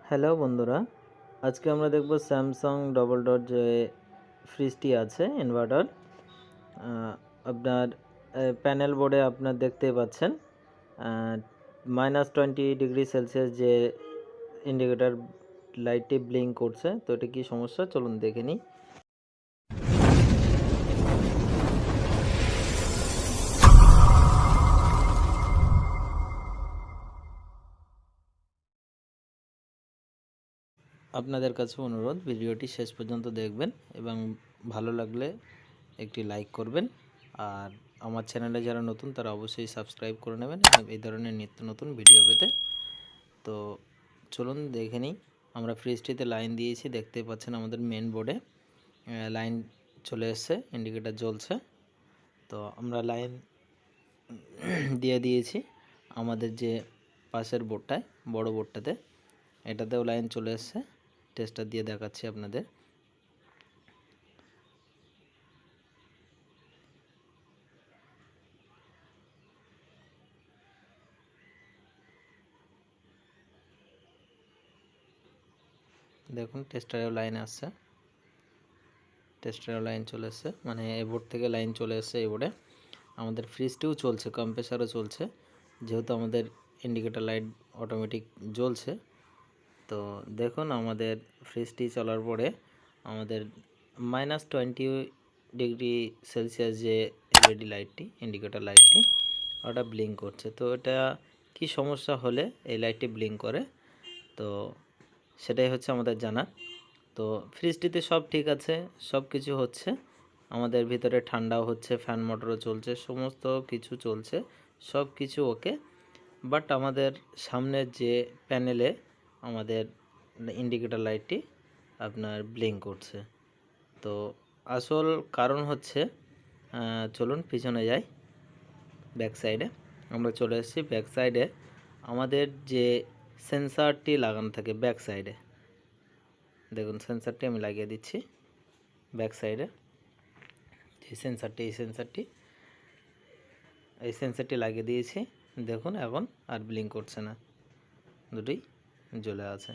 Hello বন্ধুরা, আজকে আমরা দেখব স্যামসাং ডবল ডট যে ফ্রিজটি আছে ইনভার্টার। আপনার প্যানেল বোর্ডে আপনার দেখতেই পাচ্ছেন -20°C যে ইন্ডিকেটর লাইটটি ব্লিঙ্ক করছে। তো এটা কি সমস্যা, চলুন দেখে নিই। আপনাদের কাছে অনুরোধ, ভিডিওটি শেষ পর্যন্ত দেখবেন এবং ভালো লাগলে একটি লাইক করবেন। আর আমার চ্যানেলে যারা নতুন তারা অবশ্যই সাবস্ক্রাইব করে নেবেন এবং এই ধরনের নিত্য নতুন ভিডিও পেতে। তো চলুন দেখে নিই। আমরা ফ্রিজটিতে লাইন দিয়েছি, দেখতে পাচ্ছেন আমাদের মেন বোর্ডে লাইন চলে এসছে, ইন্ডিকেটর জ্বলছে। তো আমরা লাইন দিয়ে দিয়েছি আমাদের যে পাশের বোর্ডটায়, বড় বোর্ডটাতে, এটাতেও লাইন চলে এসছে। টেস্টার দিয়ে দেখাচ্ছি আপনাদের। দেখুন টেস্টারেও লাইন আসছে, টেস্টারেও লাইন চলে এসছে, মানে এই বোর্ড থেকে লাইন চলে এসছে এই বোর্ডে। আমাদের ফ্রিজটিও চলছে, কম্প্রেসারও চলছে, যেহেতু আমাদের ইন্ডিকেটর লাইট অটোমেটিক জ্বলছে। তো দেখুন আমাদের ফ্রিজটি চলার পরে আমাদের -20°C যে এলইডি লাইটটি, ইন্ডিকেটর লাইটটি, ওটা ব্লিঙ্ক করছে। তো এটা কি সমস্যা হলে এই লাইটটি ব্লিঙ্ক করে, তো সেটাই হচ্ছে আমাদের জানা। তো ফ্রিজটিতে সব ঠিক আছে, সব কিছু হচ্ছে, আমাদের ভিতরে ঠান্ডাও হচ্ছে, ফ্যান মোটরও চলছে, সমস্ত কিছু চলছে, সব কিছু ওকে। বাট আমাদের সামনের যে প্যানেলে আমাদের ইন্ডিকেটর লাইটটি আপনার ব্লিঙ্ক করছে। তো আসল কারণ হচ্ছে, চলুন পিছনে যাই, ব্যাক সাইডে আমরা চলে এসেছি। ব্যাক সাইডে আমাদের যে সেন্সারটি লাগানো থাকে ব্যাক সাইডে, দেখুন সেন্সারটি আমি লাগিয়ে দিচ্ছি ব্যাক সাইডে। যে সেন্সারটি, এই সেন্সারটি লাগিয়ে দিয়েছি। দেখুন এখন আর ব্লিঙ্ক করছে না, দুটোই জ্বলে আছে।